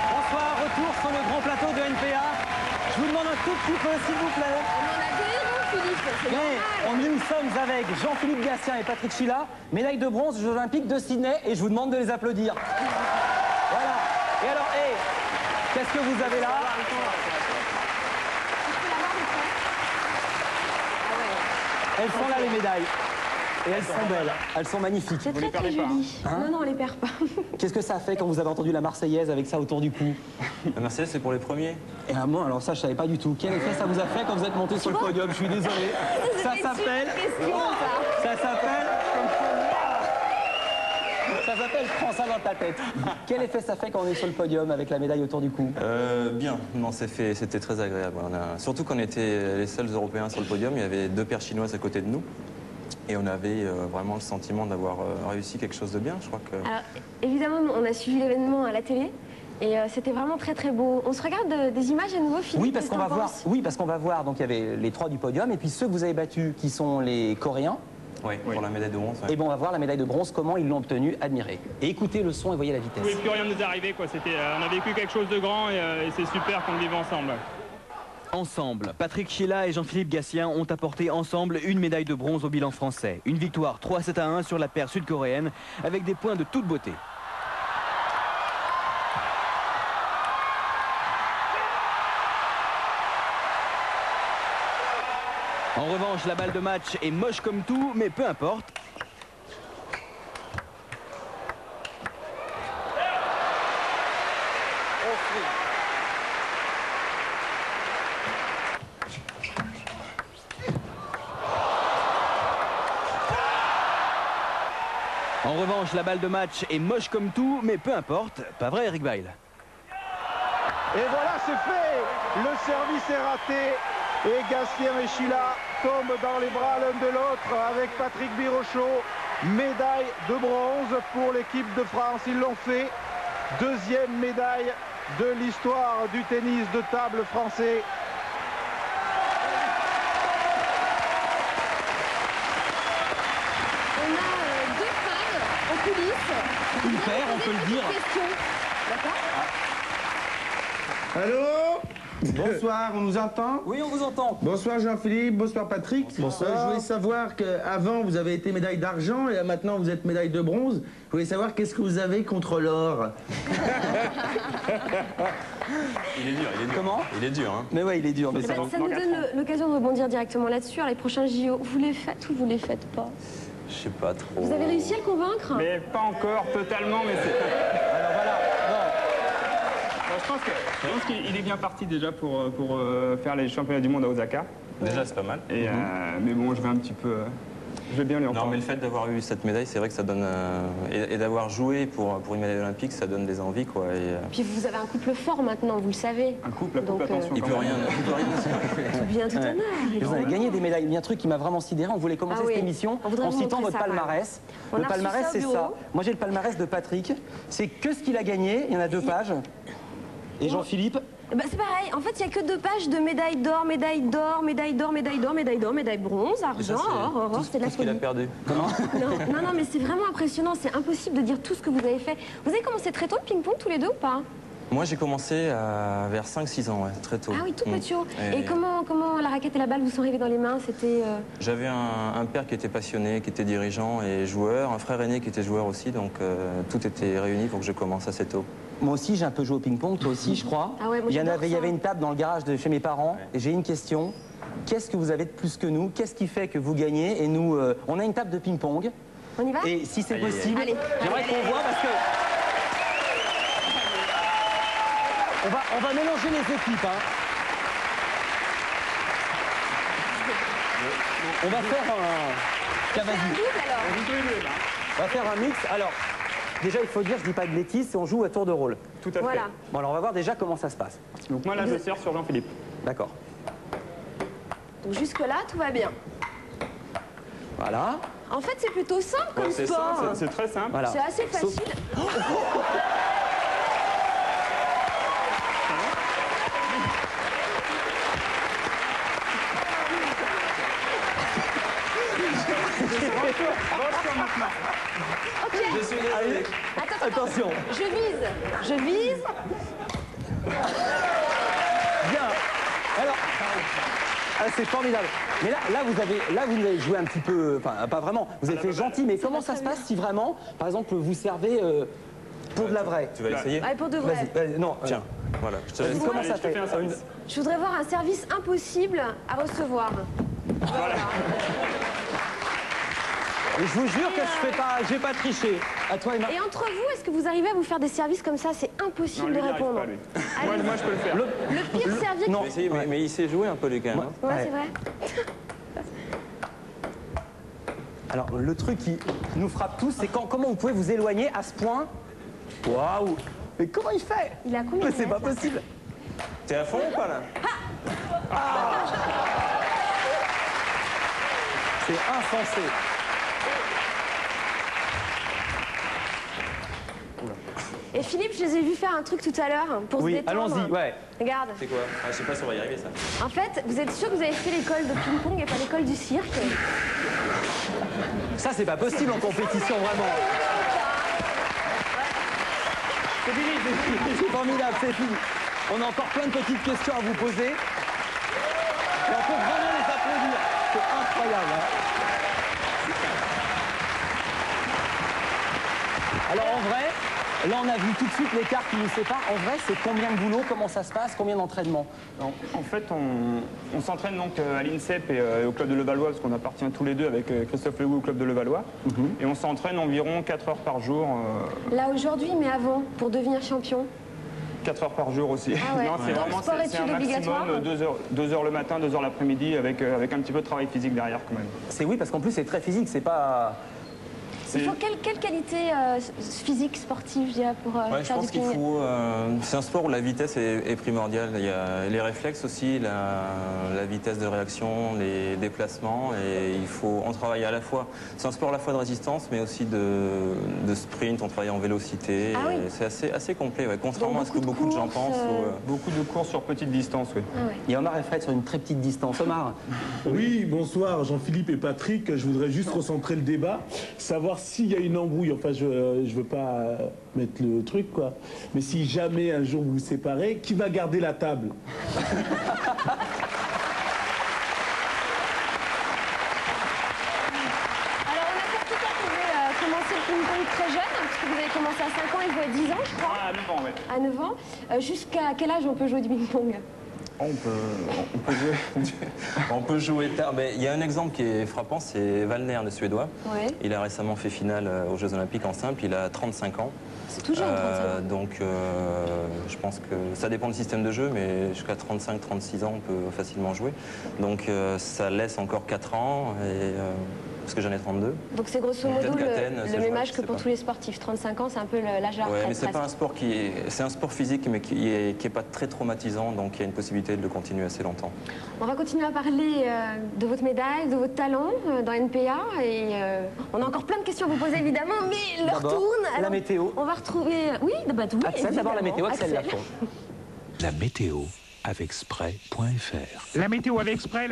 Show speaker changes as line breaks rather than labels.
Bonsoir, retour sur le grand plateau de NPA. Je vous demande un tout petit peu, s'il vous plaît.
On en a deux héros, Philippe, c'est normal.
Nous sommes avec Jean-Philippe Gatien et Patrick Chila, médaille de bronze aux Jeux Olympiques de Sydney, et je vous demande de les applaudir. Voilà. Et alors, qu'est-ce que vous avez là? Elles sont là, les médailles. Et elles sont belles, elles sont magnifiques.
C'est très très joli. Non, non, on les perd pas.
Qu'est-ce que ça a fait quand vous avez entendu la Marseillaise avec ça autour du cou?
La Marseillaise, c'est pour les premiers.
Et moi, alors ça, je savais pas du tout. Quel effet ça vous a fait quand vous êtes monté sur le podium? Je suis désolé. Ça s'appelle... Ça s'appelle prends ça dans ta tête. Quel effet ça fait quand on est sur le podium avec la médaille autour du cou?
Bien. Non, c'était très agréable. Surtout qu'on était les seuls Européens sur le podium. Il y avait deux paires chinoises à côté de nous. Et on avait vraiment le sentiment d'avoir réussi quelque chose de bien, je crois que...
Alors, évidemment, on a suivi l'événement à la télé. Et c'était vraiment très très beau. On se regarde des images à nouveau, Philippe?
Oui, parce qu'on va voir. Donc il y avait les trois du podium et puis ceux que vous avez battus, qui sont les Coréens.
Oui, pour la médaille de bronze. Ouais.
Et bon, on va voir la médaille de bronze, comment ils l'ont obtenue, admirez. Et écoutez le son et voyez la vitesse.
Oui, plus rien nous est arrivé, quoi. On a vécu quelque chose de grand et c'est super qu'on le vive ensemble.
Ensemble, Patrick Chila et Jean-Philippe Gatien ont apporté ensemble une médaille de bronze au bilan français. Une victoire 3-7-1 sur la paire sud-coréenne avec des points de toute beauté. En revanche, la balle de match est moche comme tout, mais peu importe. En revanche, la balle de match est moche comme tout, mais peu importe. Pas vrai, Eric Bail?
Et voilà, c'est fait. Le service est raté. Et Gatien et Chila tombent dans les bras l'un de l'autre avec Patrick Birochot. Médaille de bronze pour l'équipe de France. Ils l'ont fait. Deuxième médaille de l'histoire du tennis de table français.
On a deux femmes en coulisses.
Une paire, on peut le dire.
D'accord.
Allô? Bonsoir, on nous entend?
Oui, on vous entend.
Bonsoir Jean-Philippe, bonsoir Patrick. Bonsoir. Je voulais savoir qu'avant vous avez été médaille d'argent et maintenant vous êtes médaille de bronze. Je voulais savoir qu'est-ce que vous avez contre l'or?
Il est dur.
Comment?
Il est dur, hein.
Mais ouais, il est dur. Mais
Ça nous donne l'occasion de rebondir directement là-dessus. Alors, les prochains JO, vous les faites ou vous les faites pas?
Je sais pas trop.
Vous avez réussi à le convaincre?
Mais pas encore totalement, mais c'est...
Alors voilà.
Je pense qu'il est bien parti déjà pour faire les championnats du monde à Osaka.
Déjà, c'est pas mal.
Et, mais bon, je vais un petit peu... je vais bien lui en
Non,
parler.
mais le fait d'avoir eu cette médaille, c'est vrai que ça donne... et d'avoir joué pour une médaille olympique, ça donne des envies, quoi.
Puis vous avez un couple fort maintenant, vous le savez.
Un couple,
Donc,
attention.
Il
quand
peut
même.
rien.
Tout bien, tout honneur.
Et vous avez gagné des médailles. Il y a un truc qui m'a vraiment sidéré. On voulait commencer
Ah oui.
cette émission
On voudrait
en
vous
citant
montrer
votre
ça,
palmarès.
On
Le
a reçu
palmarès,
ça au
c'est
bureau.
ça. Moi, j'ai le palmarès de Patrick. C'est que ce qu'il a gagné. Il y en a 2 pages. Et Jean-Philippe?
Bah, c'est pareil, en fait il n'y a que 2 pages de médailles d'or, médaille d'or, médaille d'or, médaille d'or, médaille d'or, médaille bronze, argent, or, c'est de la
Tout ce qu'il a
folie.
perdu.
Non, mais c'est vraiment impressionnant, c'est impossible de dire tout ce que vous avez fait. Vous avez commencé très tôt le ping-pong tous les deux ou pas?
Moi, j'ai commencé vers 5-6 ans, ouais, très tôt.
Ah oui, tout petit.
Et
Et comment la raquette et la balle vous sont arrivées dans les mains? C'était...
J'avais un père qui était passionné, qui était dirigeant et joueur, un frère aîné qui était joueur aussi, donc tout était réuni pour que je commence assez tôt.
Moi aussi, j'ai un peu joué au ping-pong, toi aussi, je crois.
Ah ouais, moi,
il y
j'adore
avait
ça.
une table dans le garage de chez mes parents. Et j'ai une question. Qu'est-ce que vous avez de plus que nous? Qu'est-ce qui fait que vous gagnez? Et nous, on a une table de ping-pong.
On y va?
Et si c'est possible,
Allez.
j'aimerais qu'on voit parce que... On va mélanger les équipes, hein. On va faire un... Tiens,
C'est un
vas-y.
double alors?
On va faire un mix. Alors, déjà, il faut dire, je dis pas de bêtises, on joue à tour de rôle.
Tout à fait.
Voilà.
Bon, alors on va voir déjà comment ça se passe.
Donc moi là, je sers sur Jean-Philippe.
D'accord.
Donc jusque-là, tout va bien.
Voilà.
En fait, c'est plutôt simple comme
C'est
sport.
ça, c'est très simple.
Voilà.
C'est assez
Sauf-
facile. Ok.
Je suis désolé.
Attends.
Attention.
Je vise.
Bien. Alors, c'est formidable. Mais là, vous avez joué un petit peu, enfin, pas vraiment. Vous avez fait gentil, mais comment ça se passe si vraiment, par exemple, vous servez pour de la vraie?
Tu vas essayer?
Ouais, pour de vrai.
Vas-y, non,
Tiens, voilà, je te laisse.
vas-y, comment
Allez,
ça
je te
fait?
fais un service.
Je voudrais voir un service impossible à recevoir.
Et je vous jure que je vais pas tricher. À toi, Emma.
Et entre vous, est-ce que vous arrivez à vous faire des services comme ça? C'est impossible
Non, lui,
de
il n'y arrive
répondre.
pas, lui.
Allez.
Moi, je peux le faire.
Le pire service.
Non.
Je vais essayer, mais il sait jouer un peu, les gars. hein.
Ouais, c'est vrai.
Alors, le truc qui nous frappe tous, c'est comment vous pouvez vous éloigner à ce point. Waouh! Mais comment il fait?
Il a combien
Mais
de
c'est pas
mètres, là?
possible.
T'es à fond ou pas, là?
C'est insensé.
Et Philippe, je les ai vus faire un truc tout à l'heure pour se
Oui,
détendre.
allons-y, ouais.
Regarde.
C'est quoi? Je sais pas si on va y arriver, ça.
En fait, vous êtes sûr que vous avez fait l'école de ping-pong et pas l'école du cirque?
Ça, c'est pas possible en compétition, vraiment. C'est fini, c'est fini. C'est formidable, c'est fini. On a encore plein de petites questions à vous poser. Et on peut vraiment les applaudir. C'est incroyable. Hein. Alors en vrai, là on a vu tout de suite l'écart qui nous sépare. En vrai, c'est combien de boulot, comment ça se passe, combien d'entraînement?
En fait, on s'entraîne donc à l'INSEP et au club de Levallois, parce qu'on appartient tous les deux avec Christophe Legout au club de Levallois. Et on s'entraîne environ 4 heures par jour.
Là aujourd'hui, mais avant, pour devenir champion.
4 heures par jour aussi.
Ah ouais.
Non, c'est
Donc,
vraiment
sport
c'est un
études obligatoire.
maximum 2 heures le matin, 2 heures l'après-midi, avec un petit peu de travail physique derrière quand même.
C'est oui, parce qu'en plus c'est très physique, c'est pas...
Il faut quelle qualité physique, sportive, je dirais, pour
Ouais, je
faire
pense
du
qu'il
ping?
faut. C'est un sport où la vitesse est primordiale. Il y a les réflexes aussi, la vitesse de réaction, les déplacements, et on travaille à la fois. C'est un sport à la fois de résistance, mais aussi de sprint. On travaille en vélocité.
Ah oui.
C'est assez complet, ouais, contrairement à ce que
beaucoup de
beaucoup de gens
courses,
pensent.
Beaucoup de courses sur petite distance, oui.
Ah ouais.
Il y a Omar et Fred sur une très petite distance. Omar,
Oui, bonsoir Jean-Philippe et Patrick. Je voudrais juste recentrer le débat, savoir s'il y a une embrouille. Enfin, je veux pas mettre le truc, quoi. Mais si jamais un jour vous vous séparez, qui va garder la table?
Alors, on a pour tout cas que vous avez commencé le ping-pong très jeune, parce que vous avez commencé à 5 ans et vous avez 10 ans, je crois.
Ah, 9 ans, ouais.
À 9 ans. Jusqu'à quel âge on peut jouer du ping-pong?
On peut jouer. On peut jouer tard. Mais il y a un exemple qui est frappant, c'est Valner, le Suédois.
Ouais.
Il a récemment fait finale aux Jeux Olympiques en simple. Il a 35 ans.
C'est tout jeune, 35 ans.
Donc, je pense que ça dépend du système de jeu, mais jusqu'à 35-36 ans, on peut facilement jouer. Donc, ça laisse encore 4 ans. Parce que j'en ai 32.
Donc c'est grosso modo
Peut-être qu'Athènes,
le
c'est
même
jouable,
âge
je
que
sais
pour
pas.
tous les sportifs. 35 ans, c'est un peu l'âge de la
Ouais,
retraite.
mais c'est pas
presque.
un sport c'est un sport physique, mais qui est pas très traumatisant, donc il y a une possibilité de le continuer assez longtemps.
On va continuer à parler de votre médaille, de votre talent dans NPA. Et on a encore plein de questions à vous poser évidemment, mais l'heure
D'abord,
tourne.
la météo.
On va retrouver. Oui, bah oui.
Axel, d'abord la météo, Axel
Axel.
Lafont.
La météo avec Spray.fr.
La météo avec Spray.